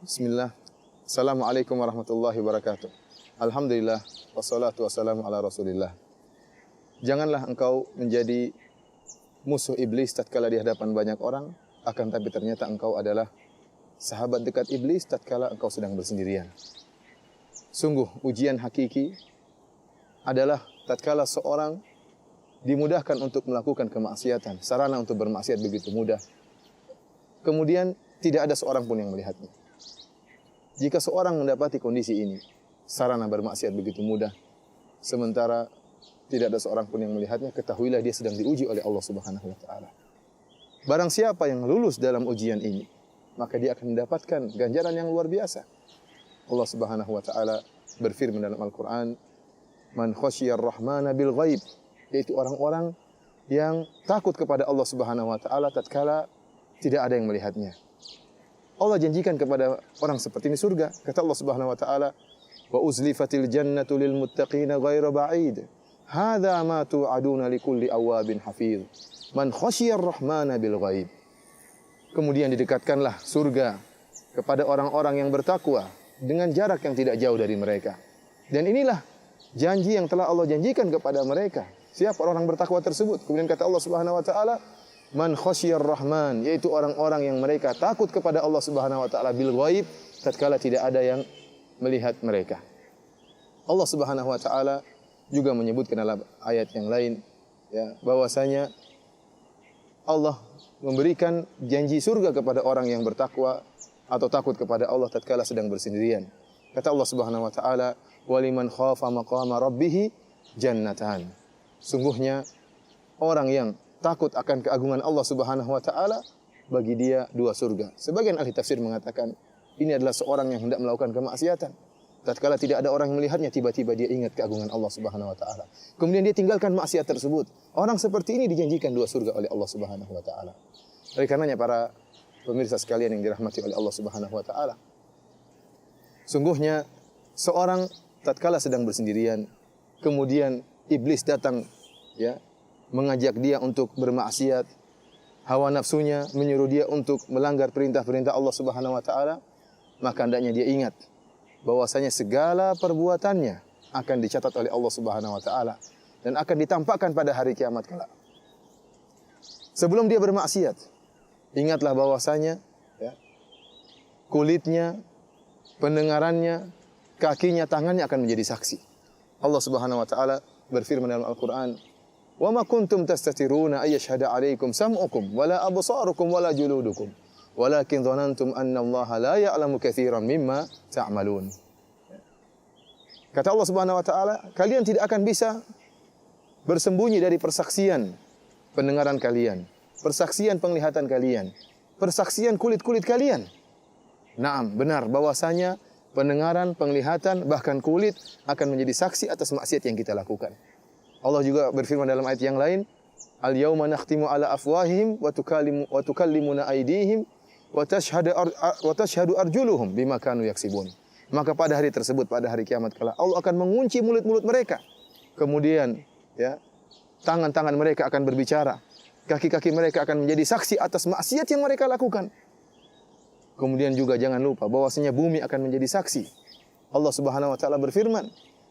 Bismillah. Assalamualaikum warahmatullahi wabarakatuh. Alhamdulillah wassalatu wassalamu ala Rasulillah. Janganlah engkau menjadi musuh iblis tatkala di hadapan banyak orang, akan tapi ternyata engkau adalah sahabat dekat iblis tatkala engkau sedang bersendirian. Sungguh ujian hakiki adalah tatkala seorang dimudahkan untuk melakukan kemaksiatan, sarana untuk bermaksiat begitu mudah. Kemudian tidak ada seorang pun yang melihatnya. Jika seorang mendapati kondisi ini, sarana bermaksiat begitu mudah, sementara tidak ada seorang pun yang melihatnya, ketahuilah dia sedang diuji oleh Allah Subhanahu wa taala. Barang siapa yang lulus dalam ujian ini, maka dia akan mendapatkan ganjaran yang luar biasa. Allah Subhanahu wa taala berfirman dalam Al-Qur'an, "Man khasyiyar rahmana bil ghaib", yaitu orang-orang yang takut kepada Allah Subhanahu wa taala tatkala tidak ada yang melihatnya. Allah janjikan kepada orang seperti ini surga. Kata Allah Subhanahu wa taala, "Wa uzlifatil jannatu lil muttaqina ghairu ba'id. Hadza ma tu'aduna likulli awwabin hafiz. Man khasyiyar rahmana bil ghaib." Kemudian didekatkanlah surga kepada orang-orang yang bertakwa dengan jarak yang tidak jauh dari mereka. Dan inilah janji yang telah Allah janjikan kepada mereka. Siapa orang bertakwa tersebut? Kemudian kata Allah Subhanahu wa taala, "Man khasyiyar rahman", yaitu orang-orang yang mereka takut kepada Allah Subhanahu wa taala bil ghaib, tatkala tidak ada yang melihat mereka. Allah Subhanahu wa taala juga menyebutkan dalam ayat yang lain, ya, bahwasanya Allah memberikan janji surga kepada orang yang bertakwa atau takut kepada Allah tatkala sedang bersendirian. Kata Allah Subhanahu wa taala, "Waliman khafa maqama rabbih jannatan." Sungguhnya orang yang takut akan keagungan Allah Subhanahu wa taala, bagi dia dua surga. Sebagian ahli tafsir mengatakan ini adalah seorang yang hendak melakukan kemaksiatan. Tatkala tidak ada orang yang melihatnya, tiba-tiba dia ingat keagungan Allah Subhanahu wa taala. Kemudian dia tinggalkan maksiat tersebut. Orang seperti ini dijanjikan dua surga oleh Allah Subhanahu wa taala. Oleh karenanya para pemirsa sekalian yang dirahmati oleh Allah Subhanahu wa taala, sungguhnya seorang tatkala sedang bersendirian, kemudian iblis datang, ya, mengajak dia untuk bermaksiat, hawa nafsunya menyuruh dia untuk melanggar perintah-perintah Allah Subhanahu wa taala, maka hendaknya dia ingat bahwasanya segala perbuatannya akan dicatat oleh Allah Subhanahu wa taala dan akan ditampakkan pada hari kiamat kelak. Sebelum dia bermaksiat, ingatlah bahwasanya, ya, kulitnya, pendengarannya, kakinya, tangannya akan menjadi saksi. Allah Subhanahu wa taala berfirman dalam Al-Qur'an, "Wa ma kuntum tastatiruna ay yashhada 'alaikum sam'ukum wala absarukum wala juludukum walakin dhanantum anna Allah la ya'lamu katsiran mimma ta'malun." Kata Allah Subhanahu wa taala, kalian tidak akan bisa bersembunyi dari persaksian pendengaran kalian, persaksian penglihatan kalian, persaksian kulit-kulit kalian. Naam, benar bahwasanya pendengaran, penglihatan, bahkan kulit akan menjadi saksi atas maksiat yang kita lakukan. Allah juga berfirman dalam ayat yang lain, "Al-yauma nakhtimu ala afwahihim wa tukallimuna aydihim wa tashhadu arjuluhum bima kanu yaksibun." Maka pada hari tersebut, pada hari kiamat kelak, Allah akan mengunci mulut-mulut mereka. Kemudian, ya, tangan-tangan mereka akan berbicara, kaki-kaki mereka akan menjadi saksi atas maksiat yang mereka lakukan. Kemudian juga jangan lupa bahwasanya bumi akan menjadi saksi. Allah Subhanahu wa taala berfirman,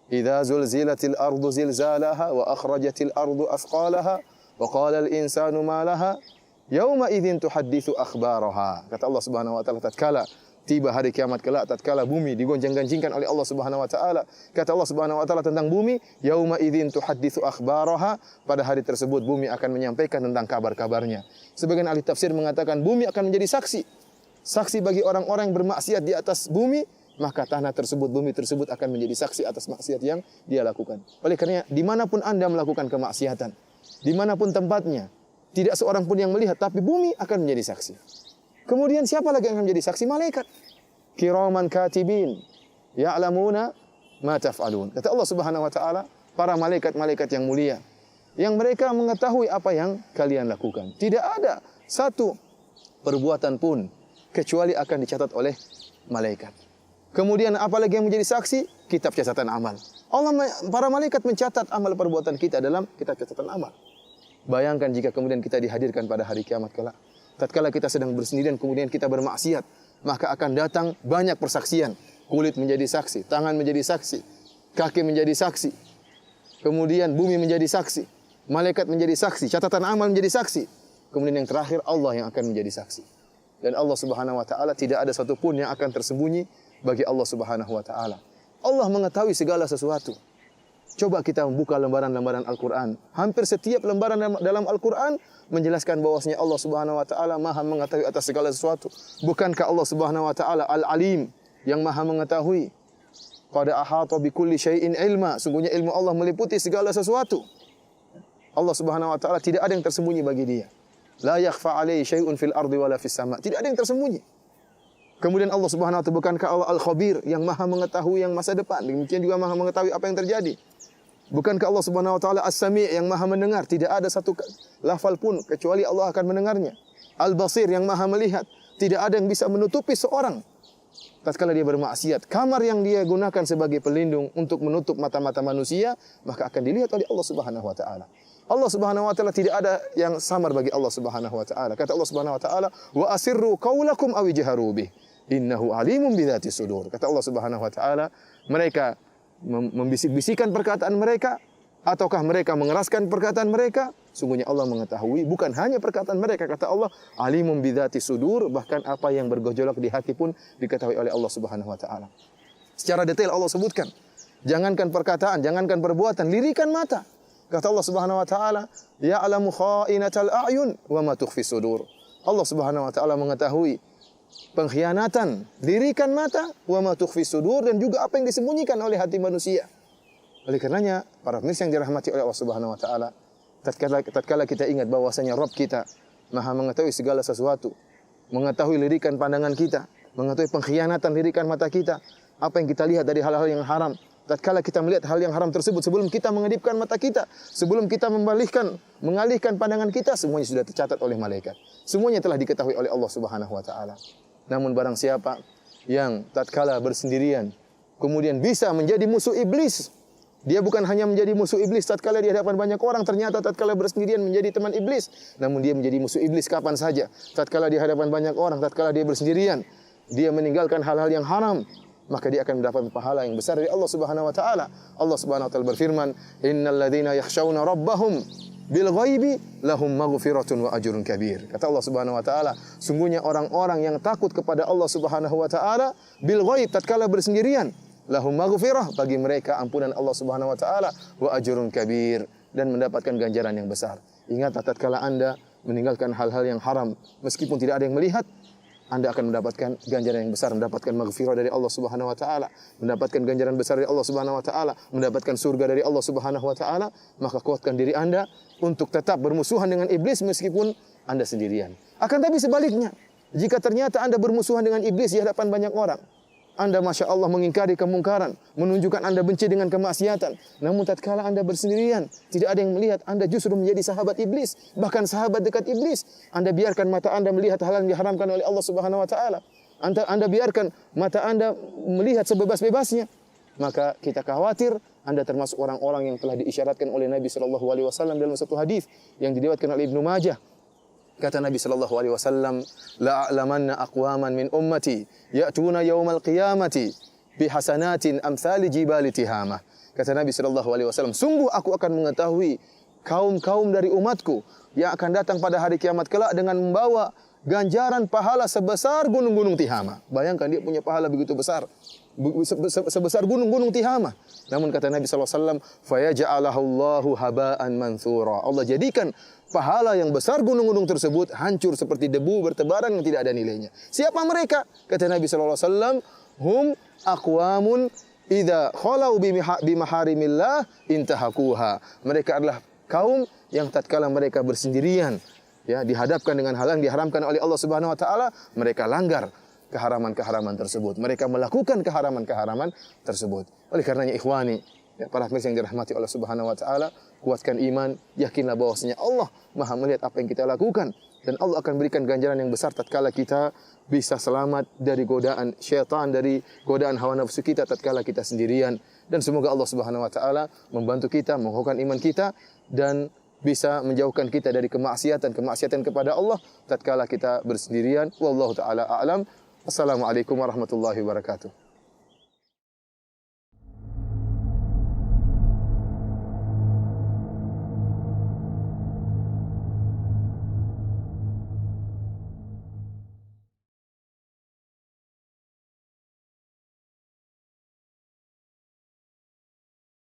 "Idza zulzilatil ardu zilzalaha wa akhrajatil ardu athqalaha wa qala al insanu ma laha yauma idzin tuhadditsu akhbaraha." Kata Allah Subhanahu wa taala tatkala tiba hari kiamat kelak, tatkala bumi digoncang-gancingkan oleh Allah Subhanahu wa taala, kata Allah Subhanahu wa taala tentang bumi, yauma idzin tuhadditsu akhbaraha, pada hari tersebut bumi akan menyampaikan tentang kabar-kabarnya. Sebagian ahli tafsir mengatakan bumi akan menjadi saksi bagi orang-orang yang bermaksiat di atas bumi, maka tanah tersebut, bumi tersebut akan menjadi saksi atas maksiat yang dia lakukan. Oleh karena dimanapun Anda melakukan kemaksiatan, dimanapun tempatnya, tidak seorang pun yang melihat, tapi bumi akan menjadi saksi. Kemudian siapa lagi yang akan menjadi saksi? Malaikat. Kiraman katibin, ya'lamuna ma taf'alun. Kata Allah Subhanahu wa taala, para malaikat-malaikat yang mulia, yang mereka mengetahui apa yang kalian lakukan. Tidak ada satu perbuatan pun kecuali akan dicatat oleh malaikat. Kemudian apalagi yang menjadi saksi? Kitab catatan amal. Para malaikat mencatat amal perbuatan kita dalam kitab catatan amal. Bayangkan jika kemudian kita dihadirkan pada hari kiamat kelak. Tatkala kita sedang bersendirian kemudian kita bermaksiat, maka akan datang banyak persaksian. Kulit menjadi saksi, tangan menjadi saksi, kaki menjadi saksi, kemudian bumi menjadi saksi, malaikat menjadi saksi, catatan amal menjadi saksi. Kemudian yang terakhir Allah yang akan menjadi saksi. Dan Allah Subhanahu wa taala tidak ada satupun yang akan tersembunyi bagi Allah Subhanahu wa taala. Allah mengetahui segala sesuatu. Coba kita membuka lembaran-lembaran Al-Quran. Hampir setiap lembaran dalam Al-Quran menjelaskan bahwasanya Allah Subhanahu wa taala Maha mengetahui atas segala sesuatu. Bukankah Allah Subhanahu wa taala Al-Alim, yang Maha mengetahui? Qad ahata bikulli syai'in ilma. Sungguhnya ilmu Allah meliputi segala sesuatu. Allah Subhanahu wa taala tidak ada yang tersembunyi bagi Dia. La yakhfa 'alaihi syai'un fil ardi wala fis sama'. Tidak ada yang tersembunyi. Kemudian Allah Subhanahu wa taala, bukankah Allah Al-Khabir, yang Maha mengetahui yang masa depan, demikian juga Maha mengetahui apa yang terjadi. Bukankah Allah Subhanahu wa taala As-Sami', yang Maha mendengar, tidak ada satu lafal pun kecuali Allah akan mendengarnya. Al-Basir, yang Maha melihat, tidak ada yang bisa menutupi seorang tatkala dia bermaksiat. Kamar yang dia gunakan sebagai pelindung untuk menutup mata-mata manusia, maka akan dilihat oleh Allah Subhanahu wa taala. Allah Subhanahu wa taala tidak ada yang samar bagi Allah Subhanahu wa taala. Kata Allah Subhanahu wa taala, "Wa asirru qaulakum aw ijharu bih, innahu alimun bidzati sudur." Kata Allah Subhanahu wa taala, mereka membisik-bisikan perkataan mereka ataukah mereka mengeraskan perkataan mereka, sungguhnya Allah mengetahui bukan hanya perkataan mereka. Kata Allah, alimun bidzati sudur, bahkan apa yang bergejolak di hati pun diketahui oleh Allah Subhanahu wa taala. Secara detail Allah sebutkan, jangankan perkataan, jangankan perbuatan, lirikan mata. Kata Allah Subhanahu wa taala, ya'lamu kha'inatal a'yun wa ma tukhfi sudur. Allah Subhanahu wa taala mengetahui pengkhianatan, lirikan mata, wa ma tukhfi sudur, dan juga apa yang disembunyikan oleh hati manusia. Oleh karenanya, para pemirsa yang dirahmati oleh Allah Subhanahu wa taala, tatkala kita ingat bahwasanya Rabb kita Maha mengetahui segala sesuatu, mengetahui lirikan pandangan kita, mengetahui pengkhianatan lirikan mata kita, apa yang kita lihat dari hal-hal yang haram. Tatkala kita melihat hal yang haram tersebut, sebelum kita mengedipkan mata kita, sebelum kita mengalihkan pandangan kita, semuanya sudah tercatat oleh malaikat. Semuanya telah diketahui oleh Allah Subhanahu wa taala. Namun barang siapa yang tatkala bersendirian kemudian bisa menjadi musuh iblis, dia bukan hanya menjadi musuh iblis tatkala di hadapan banyak orang, ternyata tatkala bersendirian menjadi teman iblis. Namun dia menjadi musuh iblis kapan saja? Tatkala di hadapan banyak orang, tatkala dia bersendirian, dia meninggalkan hal-hal yang haram, maka dia akan mendapat pahala yang besar dari Allah Subhanahu wa taala. Allah Subhanahu wa taala berfirman, "Innal ladzina yakhshawna rabbahum bil ghaibi lahum maghfiratun wa ajrun kabir." Kata Allah Subhanahu wa taala, sungguhnya orang-orang yang takut kepada Allah Subhanahu wa taala bil ghaib, tatkala bersendirian, lahum maghfirah, bagi mereka ampunan Allah Subhanahu wa taala, wa ajrun kabir, dan mendapatkan ganjaran yang besar. Ingatlah tatkala Anda meninggalkan hal-hal yang haram, meskipun tidak ada yang melihat, Anda akan mendapatkan ganjaran yang besar, mendapatkan maghfirah dari Allah Subhanahu wa taala, mendapatkan ganjaran besar dari Allah Subhanahu wa taala, mendapatkan surga dari Allah Subhanahu wa taala. Maka kuatkan diri Anda untuk tetap bermusuhan dengan iblis meskipun Anda sendirian. Akan tapi sebaliknya, jika ternyata Anda bermusuhan dengan iblis di hadapan banyak orang, Anda Masya Allah mengingkari kemungkaran, menunjukkan Anda benci dengan kemaksiatan, namun tatkala Anda bersendirian, tidak ada yang melihat, Anda justru menjadi sahabat iblis, bahkan sahabat dekat iblis. Anda biarkan mata Anda melihat hal yang diharamkan oleh Allah Subhanahu wa taala. Anda biarkan mata Anda melihat sebebas-bebasnya. Maka kita khawatir Anda termasuk orang-orang yang telah diisyaratkan oleh Nabi sallallahu alaihi wasallam dalam satu hadis yang diriwayatkan oleh Ibnu Majah. Kata Nabi sallallahu alaihi wasallam, la a'lamanna aqwaman min ummati ya'tuna yaumal qiyamati bihasanatin amsali jibali tihamah. Kata Nabi sallallahu alaihi wasallam, sungguh aku akan mengetahui kaum-kaum dari umatku yang akan datang pada hari kiamat kelak dengan membawa ganjaran pahala sebesar gunung-gunung Tihama. Bayangkan dia punya pahala begitu besar, sebesar gunung-gunung Tihama. Namun kata Nabi sallallahu alaihi wasallam, fayaj'alahu Allahu haba'an mansura. Allah jadikan pahala yang besar gunung-gunung tersebut hancur seperti debu bertebaran yang tidak ada nilainya. Siapa mereka? Kata Nabi sallallahu alaihi wasallam, hum aqwamun idza khalau bimaharimillah intahakuha. Mereka adalah kaum yang tatkala mereka bersendirian, ya, dihadapkan dengan hal yang diharamkan oleh Allah Subhanahu wa taala, mereka langgar keharaman-keharaman tersebut. Mereka melakukan keharaman-keharaman tersebut. Oleh karenanya ikhwani, ya, para pemirsa yang dirahmati Allah Subhanahu wa taala, kuatkan iman, yakinlah bahwasanya Allah Maha melihat apa yang kita lakukan, dan Allah akan berikan ganjaran yang besar tatkala kita bisa selamat dari godaan syaitan, dari godaan hawa nafsu kita tatkala kita sendirian. Dan semoga Allah Subhanahu wa taala membantu kita mengukuhkan iman kita dan bisa menjauhkan kita dari kemaksiatan kepada Allah tatkala kita bersendirian. Wallahu taala a'lam. Assalamualaikum warahmatullahi wabarakatuh.